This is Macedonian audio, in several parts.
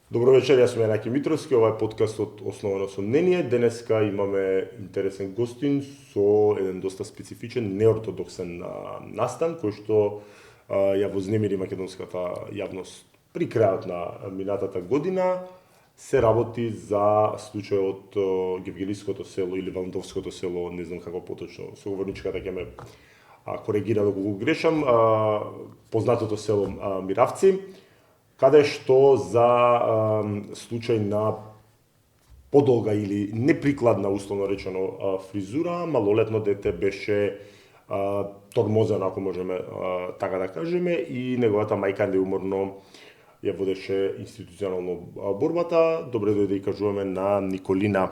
Добро вечер, јас сум Јанаки Митровски, ова е подкастот Основано со мнение. Денеска имаме интересен гостин со еден доста специфичен, неортодоксен настан, кој што ја вознемири македонската јавност при крајот на минатата година. Се работи за случајот Гевгелиското село или Валндовското село, не знам како поточно, соговорничката ќе ме коригира доколку грешам, познатото село Миравци, каде што за случај на подолга или неприкладна, условно речено, фризура, малолетно дете беше тормозено, ако можеме така да кажеме, и неговата мајка неуморно ја водеше институционално борбата. Добре дојде и кажуваме на Николина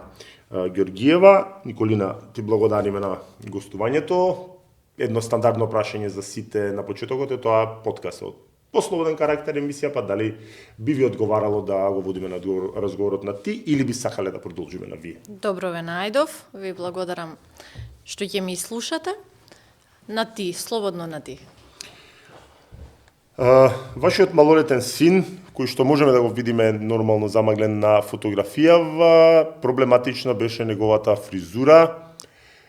Ѓоргиева. Николина, ти благодариме на гостувањето. Едно стандардно прашање за сите на почетокот е тоа подкастот пословен карактер емисија, па дали би ви одговарало да го водиме на разговорот на ти или би сакале да продолжиме на вие? Добро ве најдов, ви благодарам што ќе ми слушате. На ти, слободно на ти. Вашиот малолетен син, кој што можеме да го видиме нормално замаглен на фотографија, проблематична беше неговата фризура.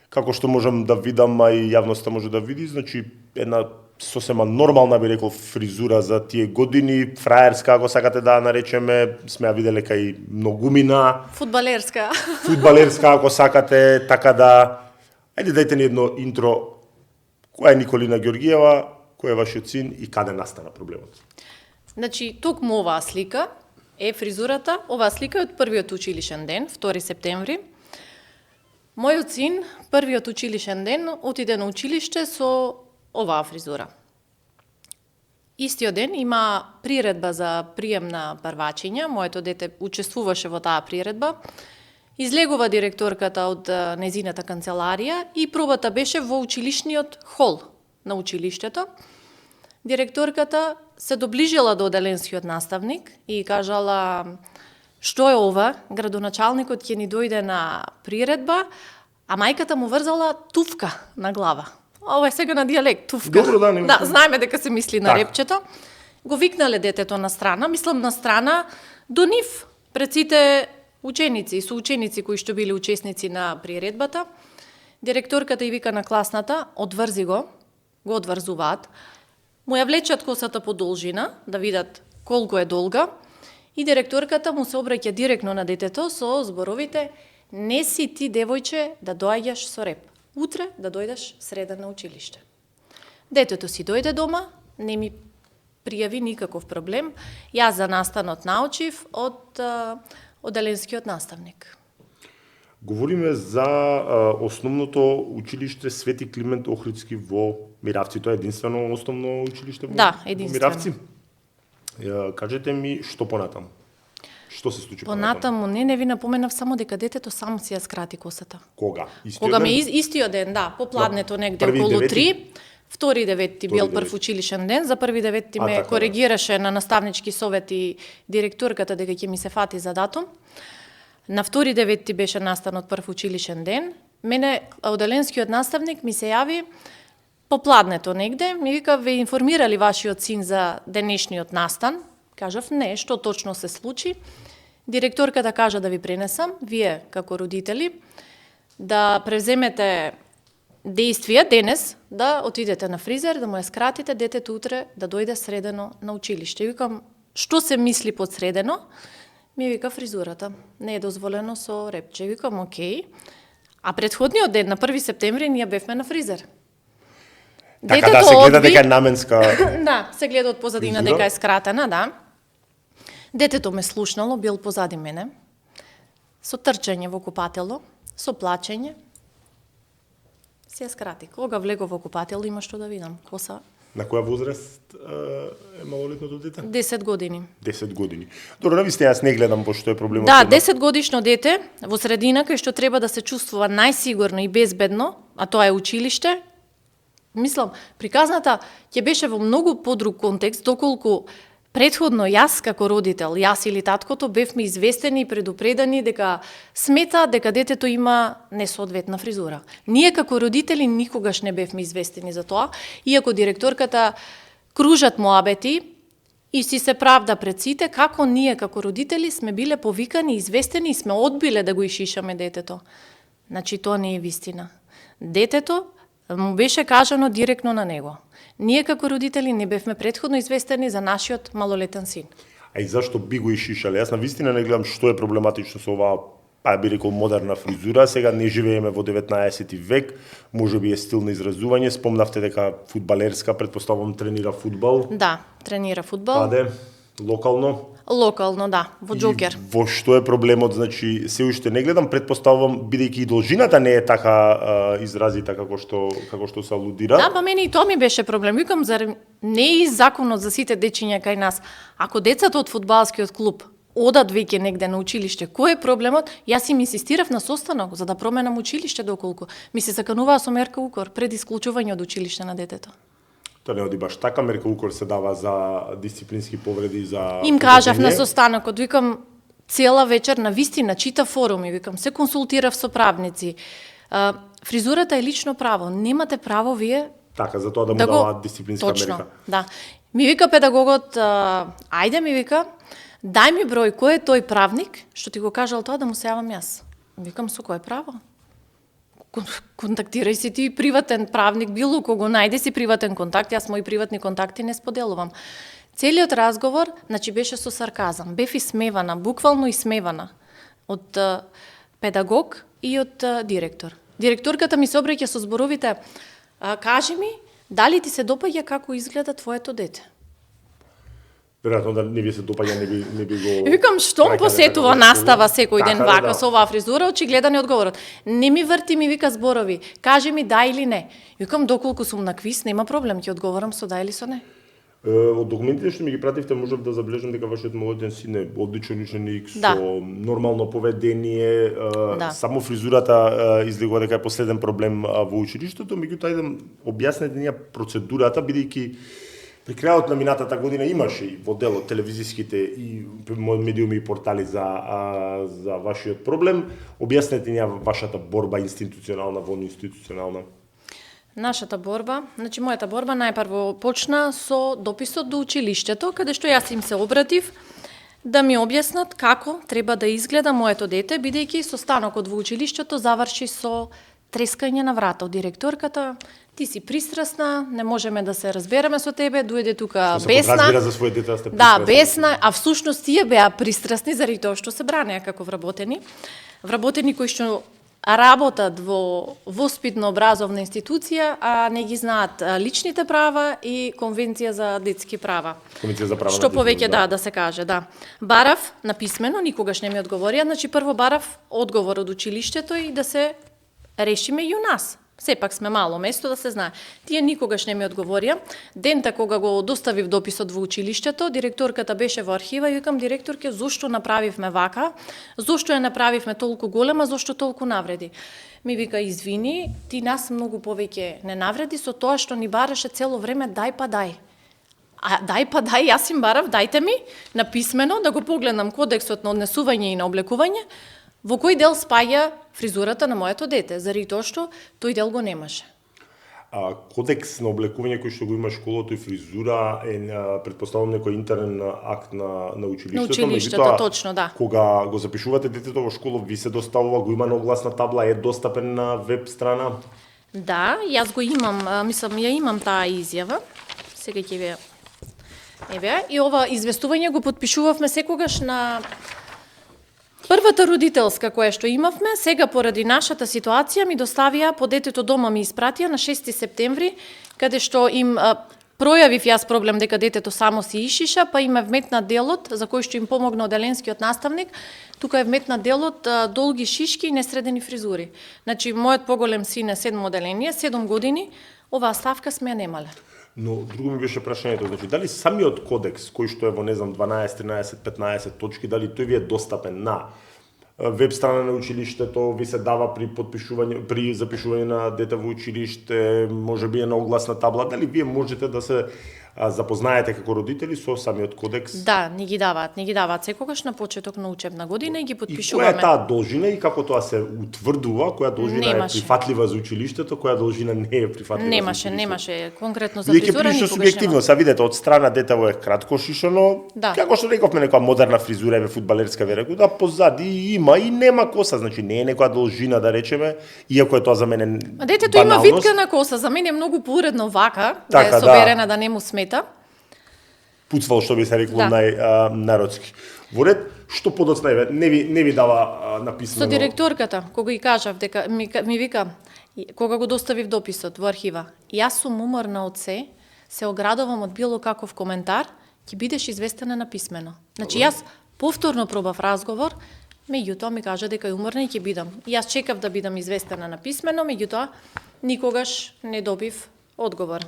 Како што можам да видам, а и јавноста може да види, значи една сосема нормална, би рекол, фризура за тие години, фраерска, ако сакате да наречеме, сме ја виделе кај многумина. Фудбалерска. Фудбалерска, ако сакате, така да... Ајде, дајте ни едно интро. Која е Николина Ѓоргиева, кој е вашиот син и каде настана проблемот? Значи, токму оваа слика е фризурата. Оваа слика е од првиот училишен ден, 2 септември. Мојот син, првиот училишен ден, отиде на училиште со оваа фризура. Истиот ден има приредба за прием на првачиња, моето дете учествуваше во таа приредба. Излегува директорката од незината канцеларија и пробата беше во училишниот хол на училиштето. Директорката се доближила до оделенскиот наставник и кажала: "Што е ова? Градоначалникот ќе ни дојде на приредба", а мајката му врзала туфка на глава. Ова е сега на дијалект, туфка. Добро, да, знаеме дека се мисли на репчето. Го викнале детето на страна, мислам на страна до нив, пред сите ученици и соученици кои што били учесници на приредбата. Директорката и вика на класната: "Одврзи го одврзуваат. Му ја влечат косата по должина, да видат колку е долга, и директорката му се обраќа директно на детето со зборовите: "Не си ти, девојче, да доаѓаш со реп. Утре да дојдеш среден на училиште." Детето си дојде дома, не ми пријави никаков проблем. Јас за настанот научив од оделенскиот наставник. Говориме за основното училиште Свети Климент Охридски во Миравци. Тоа е единствено основно училиште во единствено. Миравци. Кажете ми што понатаму? Што се случи понатаму? Не ви напоменав само дека детето само си ја скрати косата. Кога? Кога ме истиот ден, попладнето негде околу 3. 2.9. бил прв училишен ден, за 1.9. ме коригираше на наставнички совет и директорката дека ќе ми се фати за датум. На 2.9. беше настанот прв училишен ден. Мене оделенскиот наставник ми се јави попладнето негде, ми вика: "Ве информирали вашиот син за денешниот настан?" Кажав: "Не, што точно се случи?" Директорката кажа да ви пренесам, вие како родители, да превземете действија денес, да отидете на фризер, да му ја скратите детето утре да дојде средено на училиште. Викам: "Што се мисли под средено?" Ми вика: "Фризурата. Не е дозволено со репче." Викам: "Океј." А претходниот ден, на 1 септември, ние бевме на фризер. Така да се гледа дека е наменска. Да, се гледа од позадина дека е скратена, да. Детето ме слушнало, бил позади мене, со трчање во купатело, со плачење. Се ја скрати. Кога влего во купатело, има што да видам. Коса. На која возраст е малолетното дете? 10 години. 10 години. Добро, нависте, јас не гледам пошто е проблемот. Да, 10 годишно дете во средина кај што треба да се чувствува најсигурно и безбедно, а тоа е училиште. Мислам, приказната ќе беше во многу подруг контекст, доколку претходно јас како родител, јас или таткото бевме известени и предупредени дека смета дека детето има несоодветна фризура. Ние како родители никогаш не бевме известени за тоа, иако директорката кружат моабети И си се правда пред сите како ние како родители сме биле повикани, известени и сме одбиле да го ишишаме детето. Значи тоа не е вистина. Детето му беше кажано директно на него. Ние како родители не бевме претходно известени за нашиот малолетен син. А и зашто би го ишишале? Јас на вистина не гледам што е проблематично со оваа, би рекол, модерна фризура. Сега не живееме во 19 век, можеби е стил на изразување. Спомнавте дека фудбалерска, претпоставувам, тренира фудбал. Да, тренира фудбал. Каде? Локално? Локално, да, во Џокер. И во што е проблемот? Значи, се уште не гледам, претпоставувам, бидејќи и должината не е така изразита како што се алудира. Да, па мене и тоа ми беше проблем. Викам, зар не е и законот за сите дечиња кај нас? Ако децата од фудбалскиот клуб одат веќе негде на училиште, кој е проблемот? Јас им инсистирав на состанок за да променам училиште доколку ми се закануваа со мерка укор пред исклучување од училиште на детето. Тоа не оди баш така, мерка укор се дава за дисциплински повреди, за им кажав на состанокот, викам, цела вечер на вистина чита форуми, викам, се консултирав со правници. Фризурата е лично право, немате право вие така за тоа да му даваат дисциплинска точно, мерка. Да. Ми вика педагогот, ајде ми вика, дај ми број кој е тој правник што ти го кажал тоа да му се јавам јас. Викам, со кое право? Контактирај си ти приватен правник, било кого најде си приватен контакт, јас мои приватни контакти не споделувам. Целиот разговор, значи, беше со сарказам, бев исмевана, буквално исмевана од педагог и од директор. Директорката ми се обраќа со зборовите, кажи ми, дали ти се допаѓа како изгледа твоето дете? Веројатно да не ви се допаѓа, не би го... Викам, што му посетува настава секој ден вака да. со оваа фризура, очигледен е одговорот. Не ми врти, ми вика зборови, кажи ми да или не. Викам, доколку сум на квиз, нема проблем, ќе одговорам со да или со не. Од документите што ми ги пративте, можев да забележам дека вашиот малолетен син е одличен ученик, со нормално поведение, само фризурата излегува дека е последен проблем во училиштето, меѓутоа идем објаснете ние процедурата, бидејќи при крајот на минатата година имаше и во дел од телевизиските и медиуми и портали за вашиот проблем. Објаснете ни вашата борба институционална, воно-институционална. Нашата борба, значи мојата борба најпрво почна со дописот до училиштето, каде што јас им се обратив да ми објаснат како треба да изгледа моето дете, бидејќи состанокот во училиштето заврши со трескање на врата од директорката. Ти си пристрасна, не можеме да се разбереме со тебе, дојде тука бесна. Разбира за своје дете да сте пристрасни. Да, бесна, а всушност тие беа пристрасни заради тоа што се бранеа како вработени. Вработени кои што работат во воспитно-образовна институција, а не ги знаат личните права и конвенција за детски права. Конвенција за права што повеќе да се каже, да. Барав на писмено, никогаш не ми одговорија, значи прво барав одговор од училиштето и да се решиме и у нас. Сепак сме мало место, да се знае. Тие никогаш не ми одговорија. Дента кога го доставив дописот во училиштето, директорката беше во архива и викам, директорке, зошто направивме вака? Зошто ја направивме толку голема, зошто толку навреди? Ми вика, извини, ти нас многу повеќе не навреди со тоа што ни бараше цело време дај па дај. А дај па дај, јас им барав, дајте ми на писмено да го погледнам кодексот на однесување и на облекување, во кој дел спаѓа фризурата на моето дете, заради тоа што тој дел го немаше. Кодекс на облекување кој што го има школото и фризура е претпоставувам некој интерен акт на училиштето. На училиштето, точно, да. Кога го запишувате детето во школа, ви се доставува, го има на огласна табла, е достапен на веб страна? Да, јас го имам, мислам, ја имам таа изјава. Сега ќе ви еве, и ова известување го потпишувавме секогаш на првата родителска која што имавме. Сега поради нашата ситуација ми доставија по детето дома, ми испратија на 6 септември, каде што им пројавив јас проблем дека детето само си ишиша, па им вметна делот за кој што им помогна оделенскиот наставник. Тука е вметна делот долги шишки и несредени фризури. Значи мојот поголем син е 7 оделение, 7 години, оваа ставка сме ја немале. Но друго ми беше прашањето, значи дали самиот кодекс кој што е во 12, 13, 15 точки, дали тој ви е достапен на веб страна на училиштето, ви се дава при подпишување, при запишување на дете во училиште, можеби е на огласна табла, дали вие можете да се запознаете како родители со самиот кодекс? Да, ни ги даваат секогаш на почеток на учебна година и ги И која потпишуваме. е таа должина и како тоа се утврдува, која должина е прифатлива за училиштето, која должина не е прифатлива за училиштето? Немаше конкретно Вие ќе записувано пишете никогаш субјективно, нема. са видите од страна детево е кратко шишано, Да. како што рековме некоја модерна фризура е фудбалерска вереку, да позади има и нема коса, значи не е некоја должина да речеме, иако е тоа за мене А детето има баналност. витка на коса, за мене е многу поуредно вака, Така, да е соберена да не му смета. Пуцвал, што би се рекол Да. народски. Во ред, што подоцна не ви дава написано. Со директорката, кога ги кажав дека ми вика, кога го доставив дописот во архива, јас сум уморна од се оградувам од било каков коментар, ќе бидеш известена на писмено. Значи јас повторно пробав разговор, меѓутоа ми кажа дека е уморна и ќе бидам. Јас чекав да бидам известена на писмено, меѓутоа никогаш не добив одговор.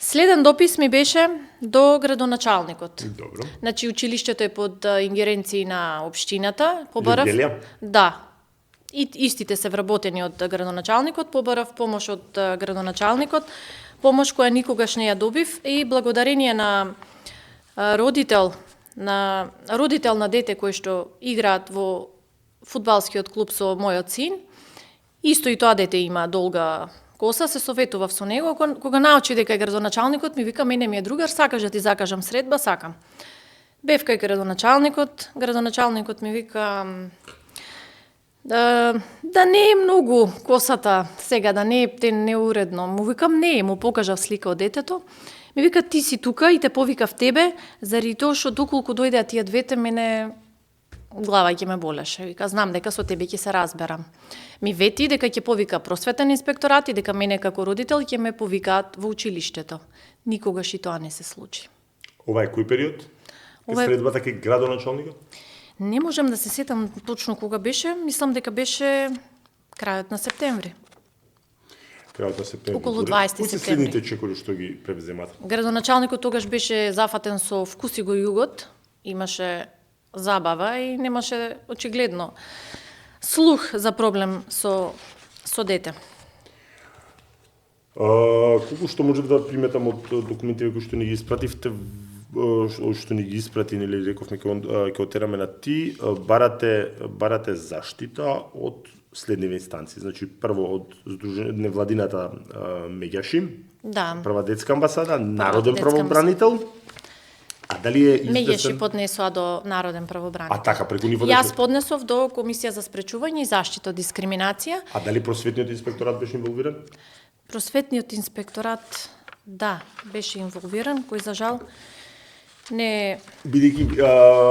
Следен допис ми беше до градоначалникот. Добро. Значи училиштето е под ингеренции на општината, побарав. Вергелија? Да. И истите се вработени од градоначалникот, побарав помош од градоначалникот, помош која никогаш не ја добив и благодарение на родител на дете кој што играат во фудбалскиот клуб со мојот син, исто и тоа дете има долга коса, се советував со него, кога научи дека е градоначалникот, ми вика, мене ми е другар, сакаш да ти закажам средба, сакам. Бев кај градоначалникот ми вика, да не е многу косата сега, да не е неуредно. Му викам, не е, му покажав слика од детето. Ми вика, ти си тука и те повикав тебе, заради тоа што доколку дојдеа тие двете, мене глава ќе ме болеше. Вика, знам дека со тебе ќе се разберам. Ми вети дека ќе повика просветен инспекторат и дека мене како родител ќе ме повикаат во училиштето. Никогаш и тоа не се случи. Ова е кој период? Ова е- Средбата кај градоначалникот? Не можам да се сетам точно кога беше, мислам дека беше крајот на септември. Крајот на септември. Околу Добре. 20 Кои се септември. следните чекори што ги превземате? Градоначалникот тогаш беше зафатен со вкуси го југот, имаше забава и немаше очигледно слух за проблем со дете. Колку што можев да приметам од документите кои што ни ги испративте, што ни ги испрати, нели рековме ќе отераме на ти, барате заштита од следниви инстанции. Значи прво од невладината Меѓаши, Да. Прва детска амбасада, Народен детска правобранител. А дали е Меѓаши известен? поднесоа до Народен правобранител. А така, преку нив Јас поднесов до Комисија за спречување и заштита од дискриминација. А дали просветниот инспекторат беше инволвиран? Просветниот инспекторат, да, беше инволвиран, кој за жал не... Бидејќи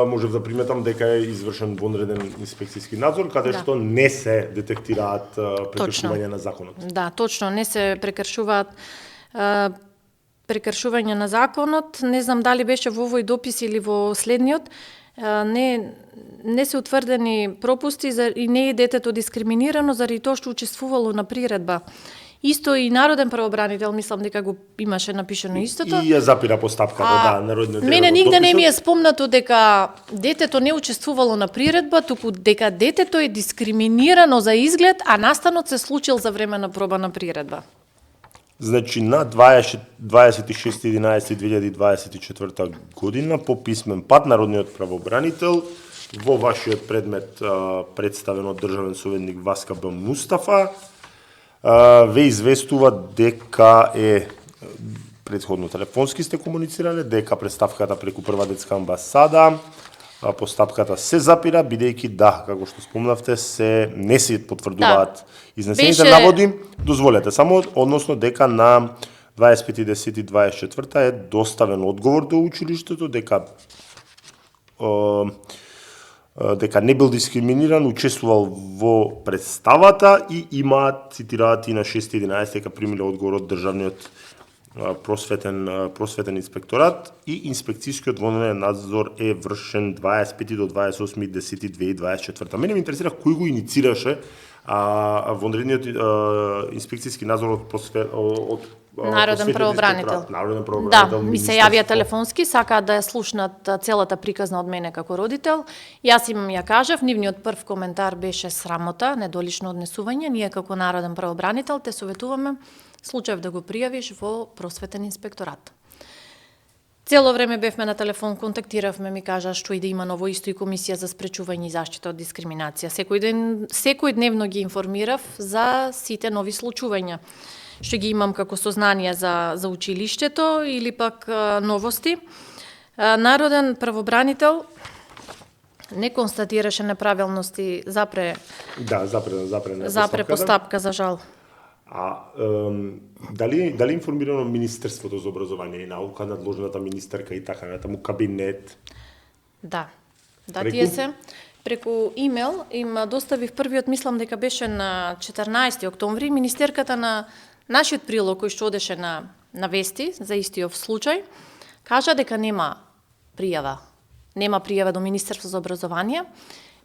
можев да приметам дека е извршен вонреден инспекцијски надзор, каде Да. што не се детектираат прекршување на законот. Да, точно, не се прекршуваат прекршување на законот. Не знам дали беше во овој допис или во следниот. Не се утврдени пропусти и не е детето дискриминирано заради тоа што учествувало на приредба. Исто и Народен правобранител, мислам дека го имаше напишано истото. И ја запира постапката, да, народниот. Мене нигде не ми е спомнато дека детето не учествувало на приредба, туку дека детето е дискриминирано за изглед, а настанот се случил за време на проба на приредба. Значи на 26.11.2024 година по писмен пат Народниот правобранител во вашиот предмет представен од државен советник Васка Б. Мустафа ве известува дека е претходно телефонски сте комуницирале, дека представката преку Прва детска амбасада постапката се запира, бидејќи да, како што спомнавте, не се потврдуваат изнесените наводи. Дозволете само, односно дека на 25.10.24 е доставен одговор до училиштето дека не бил дискриминиран, учествувал во представата и имаат, цитираат и на 6.11 дека примиле одговор од државниот просветен инспекторат и инспекцијскиот вонреден надзор е вршен 25 до 28.10.2024. Мене ме интересира кој го иницираше вонредниот инспекцијски надзор од Народен правобранител. Народен правобранител. Да, ми се јавија телефонски, сакаат да ја слушнат целата приказна од мене како родител. Јас им ја кажав, нивниот прв коментар беше срамота, недолично однесување. Ние како Народен правобранител те советуваме случајов да го пријавиш во просветен инспекторат. Цело време бевме на телефон, контактиравме, ми кажа што и да има ново исто и комисија за спречување и заштита од дискриминација. Секојдневно ги информирав за сите нови случувања што ги имам како сознание за училиштето или пак новости. Народен правобранител не констатираше неправилности запре постапка, за жал. А дали информирано Министерството за образование и наука, надложната министерка и така натаму кабинет? Да, тие се преку имейл им доставив првиот, мислам дека беше на 14 октомври, министерката на нашиот прилог кој што одеше на вести за истиот случај, кажа дека нема пријава. Нема пријава до Министерство за образование.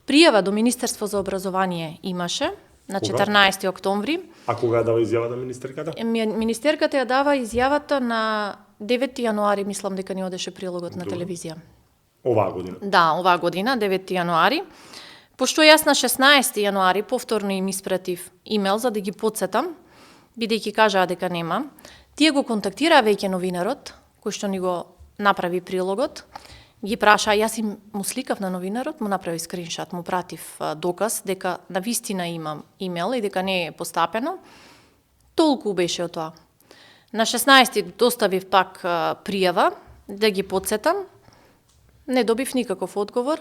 Пријава до Министерство за образование имаше на 14 октомври. А кога дава изјавата министерката? Министерката ја дава изјавата на 9 јануари, мислам дека ни одеше прилогот на телевизија. Оваа година? Да, оваа година, 9 јануари. Пошто јас на 16 јануари повторно им испратив имейл за да ги потсетам, бидејќи кажаа дека нема, тие го контактираа веќе новинарот, кој што ни го направи прилогот, ги праша, јас им му сликав на новинарот, му направи скриншот, му пратив доказ дека навистина имам имейл и дека не е постапено. Толку беше од тоа. На 16 доставив пак пријава да ги потсетам. Не добив никаков одговор.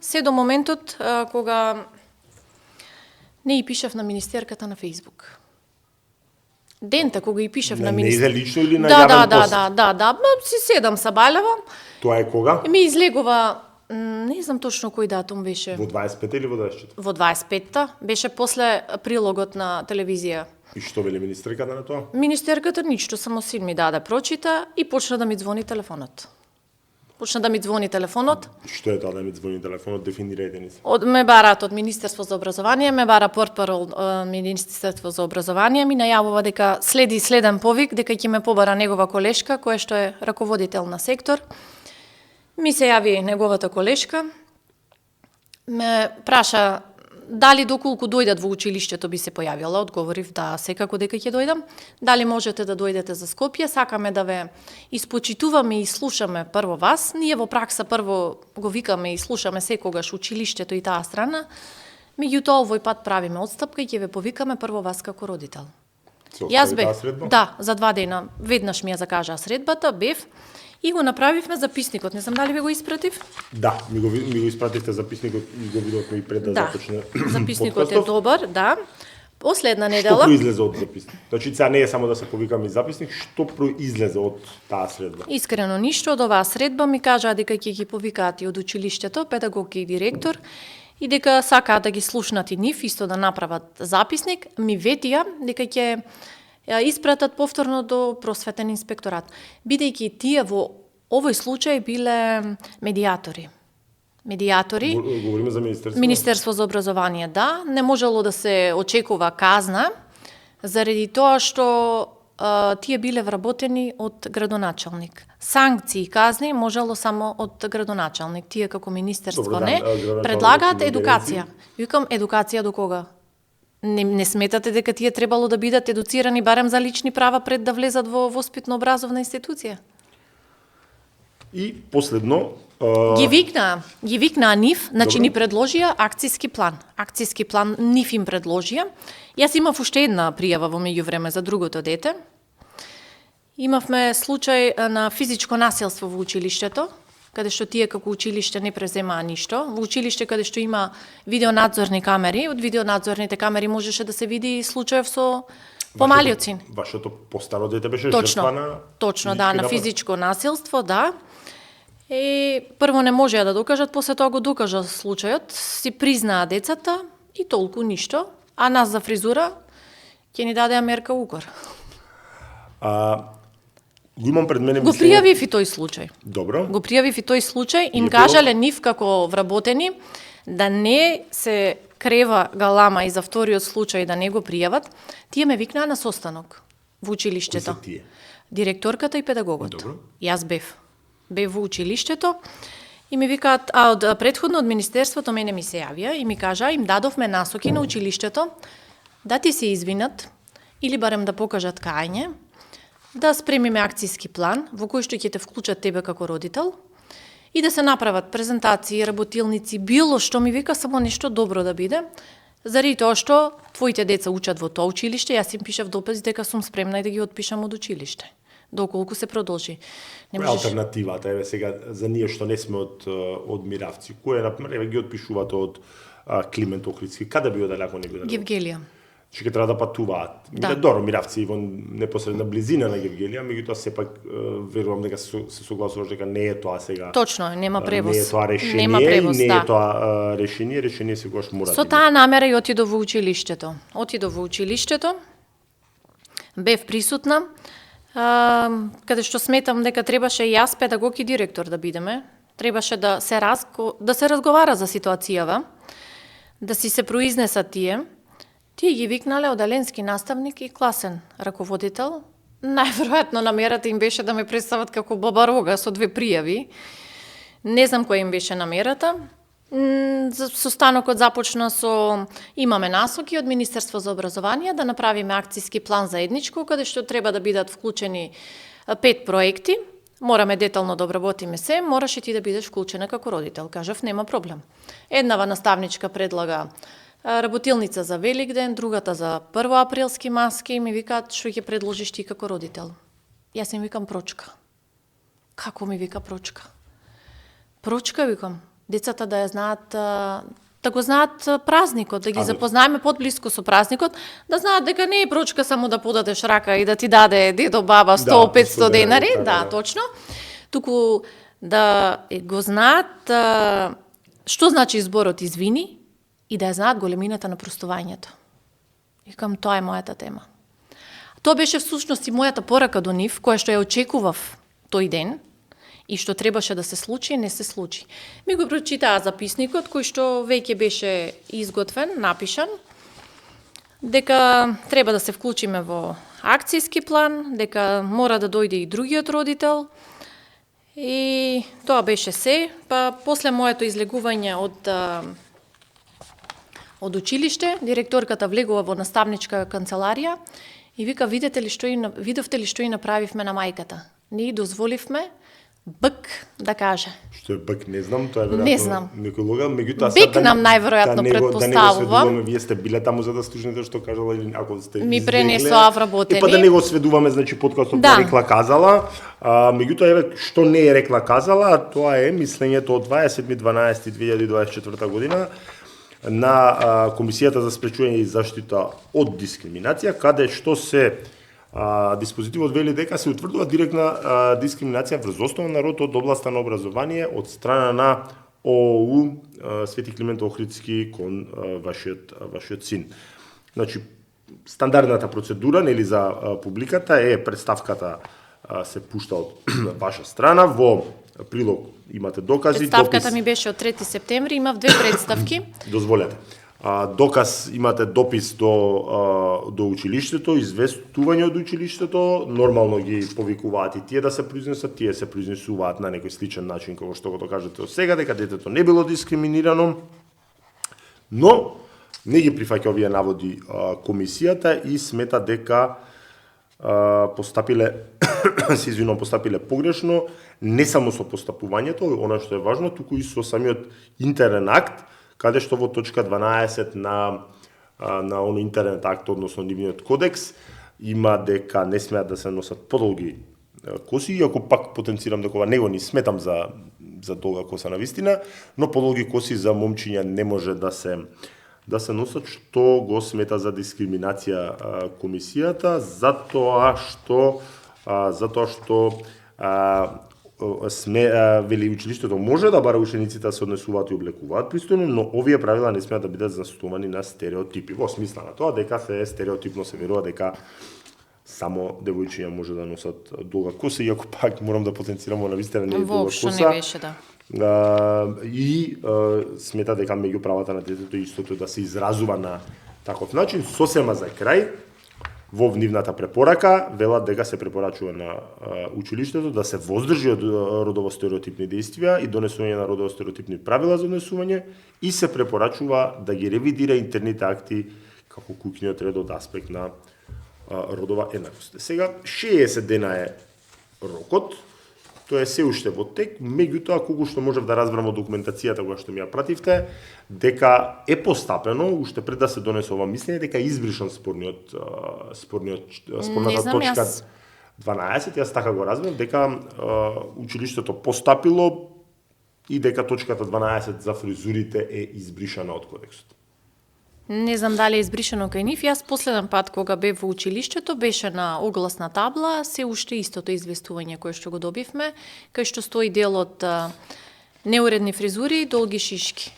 Се до моментот кога не и пишав на министерката на Фејсбук. Дента кога и пишав на министерката. Не лично или на јавен пост? Да, си седам сабалева. Тоа е кога? Ми излегува, не знам точно кој датум беше. Во 25 или во 24? Во 25-та, беше после прилогот на телевизија. И што вели министерката на тоа? Министерката ништо, само син ми даде прочита и почна да ми звони телефонот. Што е тоа да ми звони телефонот, дефинирајте ни се. Ме бараат од Министерство за образование, ме бара портпарол Министерство за образование, ми најавува дека следен повик, дека ќе ме побара негова колешка, која што е раководител на сектор. Ми се јави неговата колешка, ме праша дали доколку дојдат во училиштето би се појавила, одговорив да, секако дека ќе дојдам. Дали можете да дојдете за Скопје, сакаме да ве испочитуваме и слушаме прво вас. Ние во пракса прво го викаме и слушаме секогаш училиштето и таа страна. Меѓутоа овој пат правиме отстапка и ќе ве повикаме прво вас како родител. Јас бев, да, за 2 дена. Веднаш ми ја закажаа средбата, бев. И го направивме записникот. Не знам дали ви го испратив? Да, ми го испративте записникот и го видовме и пред да започне. Записникот е добар, да. Последна недела. Што произлезе од записник? Значи, сега не е само да се повикаме и записник, што произлезе од таа средба? Искрено ништо од оваа средба, ми кажаа дека ќе ги повикаат и од училиштето, педагог и директор, и дека сакаат да ги слушнат и нив, исто да направат записник. Ми ветија дека ќе испратат повторно до просветен инспекторат, бидејќи тие во овој случај биле медијатори. Говориме за Министерство за образование, да, не можело да се очекува казна, заради тоа што тие биле вработени од градоначалник. Санкции и казни можело само од градоначалник. Тие како министерство не предлагаат едукација. Викам, едукација до кога? Не сметате дека тие требало да бидат едуцирани барем за лични права пред да влезат во воспитно-образовна институција? И последно... Ги викнаа нив, значи ни предложија акцијски план. Акцијски план нив им предложија. Јас имав уште една пријава во меѓувреме за другото дете. Имавме случај на физичко насилство во училиштето, каде што тие како училиште не преземаа ништо. Во училиште каде што има видеонадзорни камери, од видеонадзорните камери можеше да се види случајов со помалиот син. Вашето постаро дете беше жртва на... Точно, да, на физичко насилство, да. И прво не можеа да докажат, после тоа го докажа случајот, си признаа децата и толку ништо, а нас за фризура ќе ни даде мерка укор. Го имам пред мене... Го пријавив и тој случај. Добро. Го пријавив и тој случај, им кажале нив како вработени да не се крева галама и за вториот случај да не го пријават. Тие ме викнаа на состанок во училиштето. Кои се тие? Директорката и педагогот. Добро. Јас бев во училиштето и ми викаат, а од претходно од министерството мене ми се јавија и ми кажа, им дадовме насоки на училиштето да ти се извинат или барем да покажат кајање, да спремиме акцијски план во кој што ќе те вклучат тебе како родител и да се направат презентации, работилници, било што ми вика само нешто добро да биде, заради тоа што твоите деца учат во тоа училиште, јас им пишав допис дека сум спремна и да ги отпишам од училиште. Доколку се продолжи. Не можеш... Алтернативата е сега за ние што не сме од Миравци, кој например ги отпишуваат од Климент Охридски, каде би оделе ако не би оделе? Гевгелија. Че ќе треба да патуваат. Да. Добро, Миравци во непосредна близина на Гевгелија, меѓутоа сепак верувам дека се согласуваш дека не е тоа сега. Точно, нема превоз. Не е тоа решение, нема превоз, не да. е тоа решение секогаш мора. Со таа намера и отидов во училиштето. Бев присутна, каде што сметам дека требаше и јас педагог и директор да бидеме. Требаше да се разговара за ситуацијава, да си се произнесат тие. Тие ги викнале одаленски наставник и класен раководител. Најверојатно намерата им беше да ме представат како баба рога со 2 пријави. Не знам која им беше намерата. Состанокот започна со имаме насоки од Министерство за образование да направиме акцијски план заедничко, каде што треба да бидат вклучени 5 проекти. Мораме детално да обработиме се, мораше ти да бидеш вклучена како родител. Кажав, нема проблем. Еднава наставничка предлага работилница за Великден, другата за 1 априлски маски и ми викаат што ќе предложиш ти како родител. Јас им викам прочка. Како ми вика прочка? Прочка викам. Децата да ја знаат, да го знаат празникот, да ги запознаеме подблиско со празникот, да знаат дека не е прочка само да подадеш рака и да ти даде дедо, баба 100-500 денари, да, точно. Туку да го знаат што значи зборот извини и да ја знаат големината на простувањето. Викам, тоа е мојата тема. Тоа беше всушност и мојата порака до нив, која што ја очекував тој ден, и што требаше да се случи, не се случи. Ми го прочитаа записникот, кој што веќе беше изготвен, напишан, дека треба да се вклучиме во акцијски план, дека мора да дојде и другиот родител, и тоа беше се. Па после моето излегување од училиште, директорката влегува во наставничка канцеларија и вика, видовте ли што и направивме на мајката? Ние дозволивме бк да каже. Што е бк, не знам, тоа е веројатно. Не знам. Некој лога, меѓутоа бик нам најверојатно предпоставувам. Да не го вие сте биле таму за да слушнете што кажала или ако сте ми пренесоа вработени. И па да не го сведуваме, значи подкастот да рекла казала, меѓутоа еве што не е рекла казала, тоа е мислењето од 27.12.2024 година на Комисијата за спречување и заштита од дискриминација, каде што се диспозитивот вели дека се утврдува директна дискриминација врз основа на род од областа на образование од страна на ООУ Свети Климент Охридски кон вашиот син. Значи, стандардната процедура нели за публиката е представката се пушта од ваша страна, во прилог имате докази. Представката ми беше од 3 септември, имав 2 представки. Дозволете. Доказ имате допис до училиштето, известување од училиштето, нормално ги повикуваат и тие да се произнесат, тие се произнесуваат на некој сличен начин како што го кажете од сега, дека детето не било дискриминирано, но не ги прифаќа овие наводи комисијата и смета дека постапиле погрешно, не само со постапувањето, она што е важно, туку и со самиот интерен акт, каде што во точка 12 на оној интернет акт, односно нивниот кодекс, има дека не смеат да се носат подолги коси, иако пак потенцирам дека ова не го ни сметам за долга коса на вистина, но подолги коси за момчиња не може да се носат, што го смета за дискриминација комисијата, затоа што вели училиштето може да бара учениците да се однесуваат и облекуваат пристојно, но овие правила не смеат да бидат заснувани на стереотипи. Во смисла на тоа дека се стереотипно се верува дека само девојчиња може да носат долга коса, иако пак морам да потенцирам на вистина не е долга коса. Воопшто не беше, да. И смета дека меѓу правата на детето истото да се изразува на таков начин. Сосема за крај, во нивната препорака велат дека се препорачува на училиштето да се воздржи од родово-стереотипни дејствија и донесување на родово-стереотипни правила за однесување и се препорачува да ги ревидира интерните акти како куќниот ред од аспект на родова еднаквост. Сега 60 дена е рокот, тоа е се уште во тек, меѓутоа колку што можев да разберам од документацијата која што ми ја пративте, дека е постапено уште пред да се донесе ова мислење дека е избришан спорната точка 12, јас така го разбрав дека училиштето постапило и дека точката 12 за фризурите е избришана од кодексот. Не знам дали е избришено кај нив. Јас последен пат кога бев во училиштето беше на огласна табла, се уште истото известување кое што го добивме, кај што стои дел од неуредни фризури и долги шишки.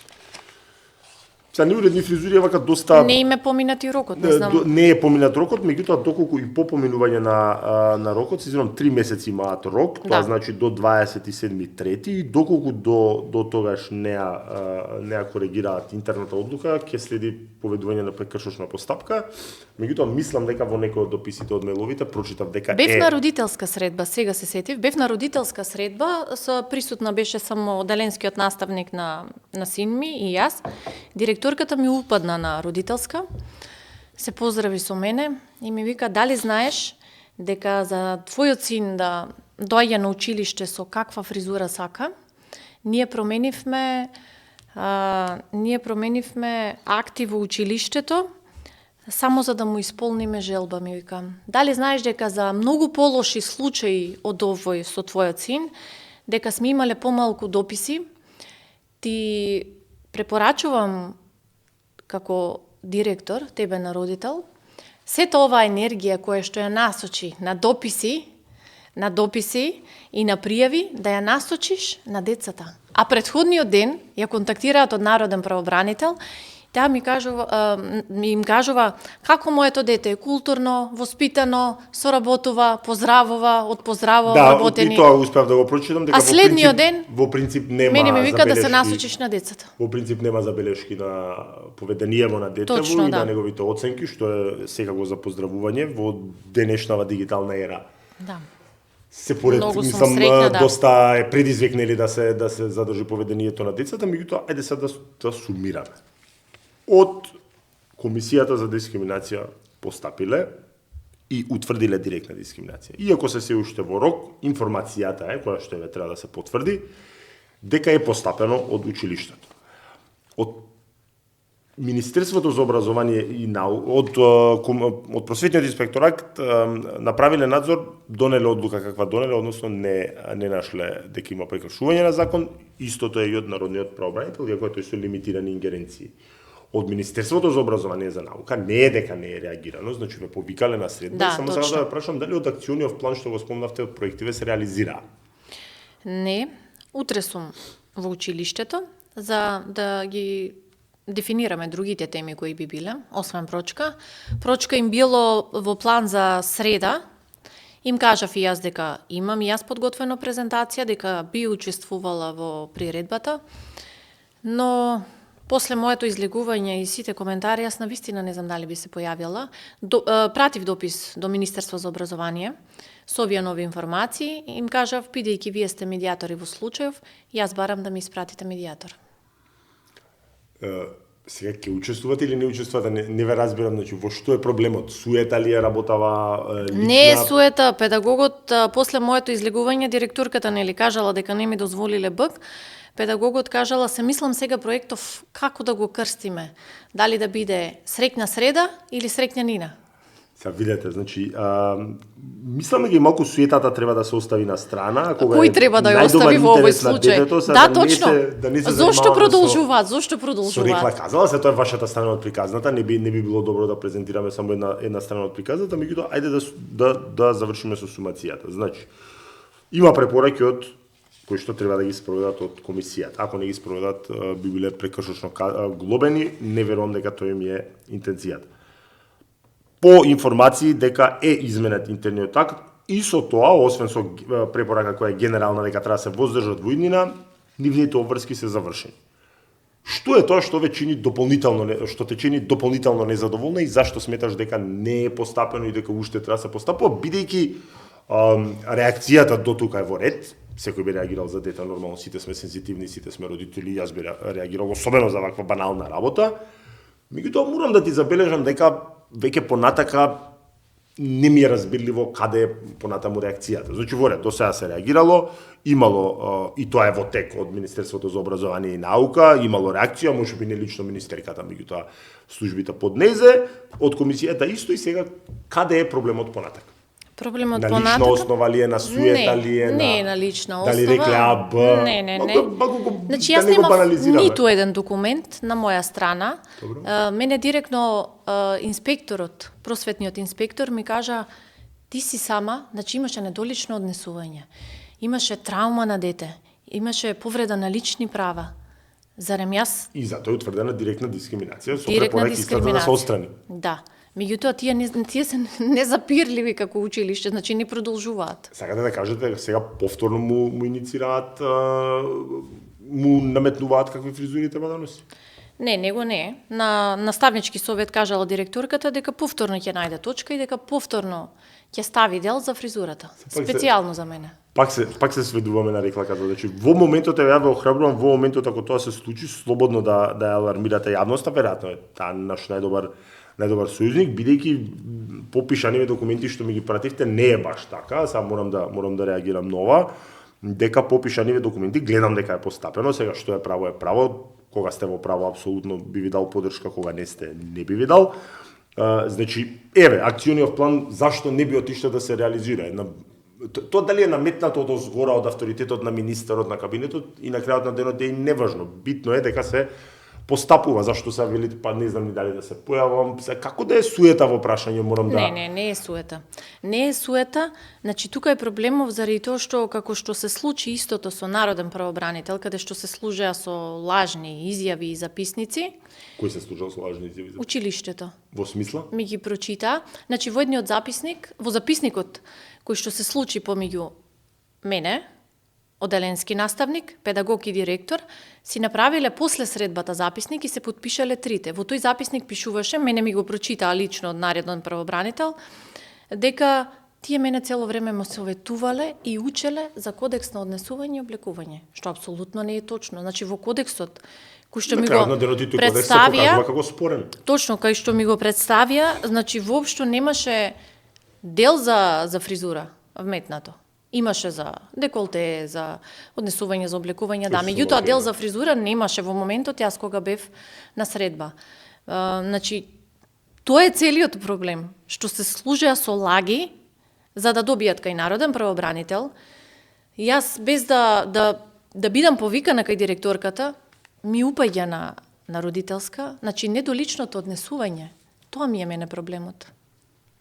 За неуредни фризури е вака доста... Не им е поминати рокот, не знам. Не е поминат рокот, меѓутоа доколку и по поминување на рокот, се извинувам, 3 месеци имаат рок, тоа значи до 27.3 и доколку до тогаш не ја коригираат интерната одлука, ќе следи поведување на прекршочна постапка. Меѓутоа мислам дека во некој од дописите од мејловите прочитав дека Бев на родителска средба, сега се сетив, бев на родителска средба, присутна беше само оделенскиот наставник на син ми и јас. Директорката ми упадна на родителска, се поздрави со мене и ми вика, дали знаеш дека за твојот син да доаѓа на училиште со каква фризура сака, ние променивме акти во училиштето само за да му исполниме желба, ми вика. Дали знаеш дека за многу полоши случаи од овој со твојот син, дека сме имале помалку дописи, ти препорачувам како директор, тебе на родител, сета оваа енергија која што ја насочи на дописи и на пријави, да ја насочиш на децата. А претходниот ден ја контактираат од народен правобранител, таа им кажува како моето дете е културно, воспитано, соработува, поздравува, работени. Да, и тоа успеав да го прочитам, дека следниот ден во принцип нема мене ми вика забелешки, да се насочиш на децата. Во принцип нема забелешки на поведението на детево и на неговите оценки, што е секако за поздравување во денешнава дигитална ера. Да. Се поред, мислам, доста е предизвикнели да се задржи поведението на децата, меѓутоа ајде сега да сумираме. Од Комисијата за дискриминација постапиле и утврдиле директна дискриминација. Иако се уште во рок, информацијата е, која што треба да се потврди, дека е постапено од училиштето. Од Министерството за образование и од Просветниот инспекторат направиле надзор, донеле одлука каква донеле, односно не нашле дека има прекршување на закон, истото е и од Народниот правобранител, иако тој со лимитирани ингеренции. Од Министерството за образование за наука не е дека не е реагирано, значи ве повикале на средба, само сега да ве прашам дали од акциониот план што го спомнавте од проективе се реализираа? Не, утре сум во училиштето за да ги дефинираме другите теми кои би биле, освен прочка. Прочка им било во план за среда. Им кажав и јас дека имам и јас подготвено презентација, дека би учествувала во приредбата, но после моето излегување и сите коментари, јас навистина не знам дали би се појавила. Пратив допис до Министерство за образование со овие нови информации и им кажав, бидејќи вие сте медијатори во случајов, јас барам да ми испратите медијатор. Сега ќе учествувате или не учествувате? Не ве разбирам, значи во што е проблемот? Суета ли е работава лична? Не е суета, педагогот после моето излегување директорката нели кажала дека не ми дозволиле БК. Педагогот кажала, се мислам сега проектов како да го крстиме. Дали да биде среќна среда или среќна нина? Сега видете, значи, мислам дека и малку суетата треба да се остави на страна. Кој треба да ја остави во овој случај? Да, точно. Зошто продолжуваат? Зошто Со продолжуваат? рекла казала се, тоа е вашата страна од приказната, не би било добро да презентираме само една страна од приказната, меѓутоа ајде да завршиме со сумацијата. Значи, има препораки од кои што треба да ги спроведат од комисијата. Ако не ги спроведат, би биле прекршочно глобени, не верувам дека тоа им е интенцијата. По информации дека е изменет интерниот акт и со тоа, освен со препорака која е генерална дека треба да се воздржат во иднина, нивните обврски се завршени. Што е тоа што те чини дополнително незадоволна и зашто сметаш дека не е постапено и дека уште треба да се постапува, бидејќи реакцијата до тука е во ред, секој би реагирал за дете, нормално сите сме сензитивни, сите сме родители, јас би реагирал особено за ваква банална работа. Меѓутоа морам да ти забележам дека веќе понатака не ми е разбирливо каде е понатаму реакцијата. Значи во ред, до сега се реагирало, имало и тоа е во тек од Министерството за образование и наука, имало реакција, можеби не лично министерката, меѓутоа службите под незе, од комисијата исто, и сега каде е проблемот понатак? Проблемот на понатака? лична основа ли е, на суета ли е, не е на лична основа. Дали рекле АБ? Не. Значи, да јас не го немав банализираме. ниту еден документ на моја страна. Мене директно инспекторот, просветниот инспектор ми кажа: ти си сама, значи имаше недолично однесување, имаше траума на дете, имаше повреда на лични права. Зарем јас... И затоа е утврдена директна дискриминација, со Директна препораки истата да се отстрани. Да. Меѓутоа, тие се незапирливи како училиште, значи не продолжуваат. Сакате да кажете, сега повторно му иницираат, му наметнуваат какви фризури треба да носи? Не, него не. На наставнички совет кажала директорката дека повторно ќе најде точка и дека повторно ќе стави дел за фризурата. Специјално за мене. Пак се сведуваме на реклаката. Значи, во моментот ја ве охрабрувам, во моментот ако тоа се случи, слободно да ја алармирате јавноста, веројатно е таа наш најдобар сојузник, бидејќи по пишаниве документи што ми ги пративте не е баш така, сега морам да реагирам нова, дека по пишаниве документи гледам дека е постапено, сега што е право, кога сте во право апсолутно би ви дал поддршка, кога не сте не би ви дал. Значи, еве, акциониот план зашто не би отишло да се реализира? Тоа дали е наметнато од озгора од авторитетот на министерот, на кабинетот, и на крајот на денот е и неважно. Битно е дека се постапува, зашто се велите, па не знам ни дали да се појавам, како да е суета во прашање, морам да... Не е суета. Не е суета, значи тука е проблемов заради тоа што како што се случи истото со народен правобранител, каде што се служеа со лажни изјави и записници. Кој се служел со лажни изјави? Училиштето. Во смисла? Ми ги прочита. Значи во едниот записник, во записникот кој што се случи помеѓу мене, оделенски наставник, педагог и директор, си направиле после средбата записник и се подпишале трите. Во тој записник пишуваше, мене ми го прочитаа лично од нареден правобранител, дека тие мене цело време ме советувале и учеле за кодекс на однесување и облекување, што апсолутно не е точно. Значи во кодексот кој што ми го представија, како спорен. Точно кај што ми го представија, значи воопшто немаше дел за фризура вметнато. Имаше за деколте, за однесување, за облекување, да, меѓутоа дел за фризура немаше во моментот јас кога бев на средба. Значи, тоа е целиот проблем, што се служеа со лаги за да добијат кај народен правобранител. Јас без да бидам повикана кај директорката, ми упаѓа на родителска, значи недоличното однесување. Тоа ми е мене проблемот.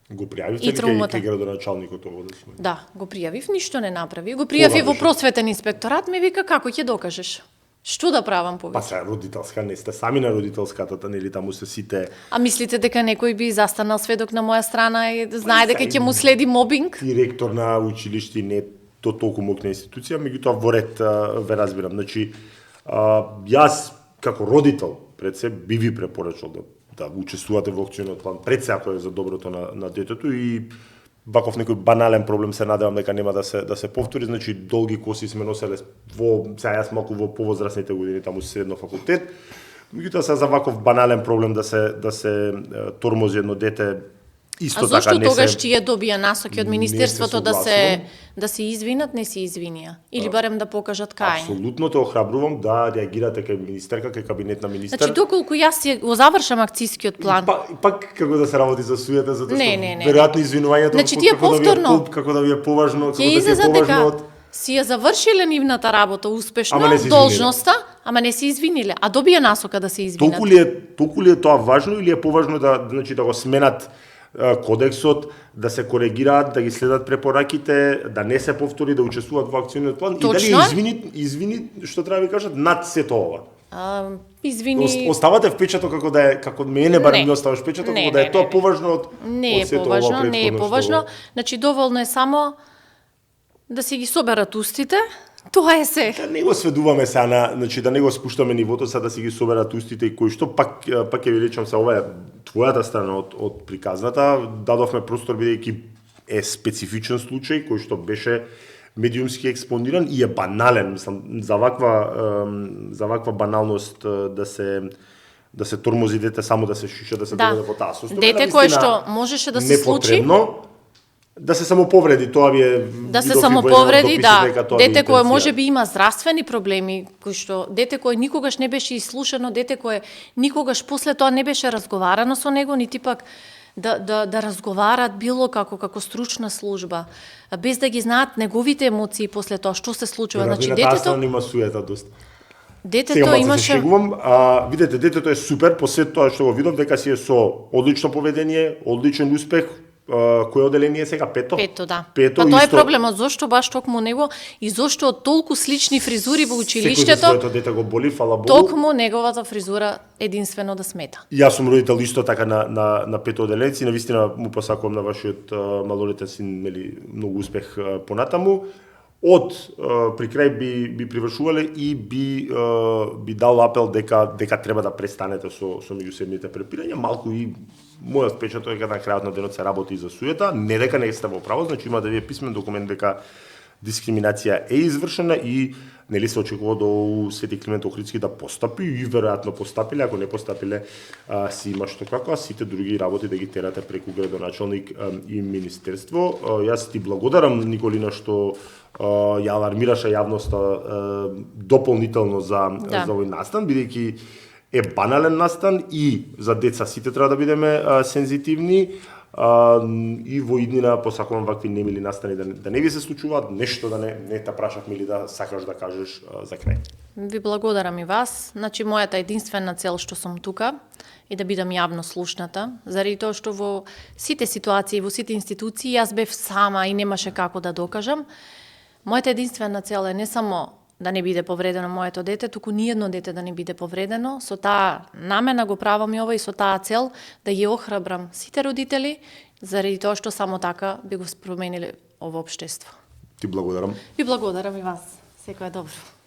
Го пријавивте ли кај градоначалникот ово да сме? Да, го пријавив, ништо не направи. Го пријавив во просветен инспекторат, ми вика како ќе докажеш. Што да правам повеќе? Па се родителска, не сте сами на родителската, нели таму се сите. А мислите дека некој би застанал сведок на моја страна и знае дека ќе му следи мобинг? Директор на училиште не то толку мокна институција, меѓутоа во ред ве разбирам. Значи, јас како родител пред се би ви препорачал да учествувате во акциониот план пред се ако е за доброто на детето, и ваков некој банален проблем се надевам дека нема да се повтори. Значи, долги коси сме носеле сега јас малку во повозрасните години таму средно факултет. Меѓутоа се за ваков банален проблем да се тормози едно дете, исто така не се... А зошто тогаш тие добија насоки од министерството да се извинат, не се извинија? Или барем да покажат кај? Апсолутно те охрабрувам да реагирате кај министерка, кај кабинет на министер. Значи, доколку јас го завршам акцијскиот план. Пак како да се работи за суета, затоа што не. веројатно извинувањето значи, како да ви е поважно, како да се поважно од... Си ја завршиле нивната работа успешно, должноста, ама не се извиниле, а добија насока да се извинат. Толку ли е тоа важно или е поважно да го сменат кодексот, да се коригираат, да ги следат препораките, да не се повтори, да учествуваат во акциониот план? Точно. И дали извини, што треба да ви кажат, над сето ова? Извини... Оставате впечаток како мене барем ми оставаш впечаток како да е тоа поважно од сето ова претходно? Не е поважно. Значи, доволно е само да си ги соберат устите. Тоа е се. Да не го сведуваме сега значи да не го спуштаме нивото сега да си ги соберат устите и кој што пак ќе ви речам се ова е твојата страна од приказната. Дадовме простор бидејќи е специфичен случај кој што беше медиумски експониран и е банален, мислам, за ваква баналност да се тормози дете само да се шиша, да се доведе во таа состојба. Дете кое што можеше да се случи, да се самоповреди, тоа ви е да се самоповреди, дете кое можеби има здравствени проблеми, кои што дете кое никогаш не беше ислушано, дете кое никогаш после тоа не беше разговарано со него, нити пак да разговарат било како стручна служба, без да ги знаат неговите емоции после тоа што се случува. Значи детето има суета доста. Детето имаше видете, детето е супер, по се тоа што го видов дека си е со одлично поведение, одличен успех. Кој оделение е сега? Пето? Пето, да. Па тоа е проблемот, зошто баш токму него и зошто од толку слични фризури во училиштето, секој своето дете го боли, фала Богу. Токму неговата фризура единствено да смета. Јас сум родител исто така на пето оделенци, навистина му посакувам на вашиот малолетен син, нели, многу успех понатаму. Од при крај би привршувале и би дал апел дека треба да престанете со меѓусебните препирања, малку и мојот впечаток е дека на крајот на денот се работи и за суета, не дека не сте во право, значи има да ви е писмен документ дека дискриминација е извршена и нели се очекува до Свети Климент Охридски да постапи и веројатно постапиле, ако не постапиле си има што како, а сите други работи да ги терате преку градоначалник и министерство. Јас ти благодарам, Николина, што ја алармираше јавноста дополнително за овој настан, бидејќи е банален настан и за деца сите треба да бидеме сензитивни. И во иднина посакувам вакви немили настани да не ви се случуваат, нешто да не та прашавме или да сакаш да кажеш за крај. Ви благодарам и вас. Значи мојата единствена цел што сум тука и да бидам јавно слушната, заради тоа што во сите ситуации, во сите институции јас бев сама и немаше како да докажам. Мојата единствена цел е не само да не биде повредено моето дете, туку ниедно дете да не биде повредено. Со таа намена го правам и ова и со таа цел да ги охрабрам сите родители, заради тоа што само така би го промениле ово општество. Ти благодарам. Ви благодарам и вас. Секој е добро.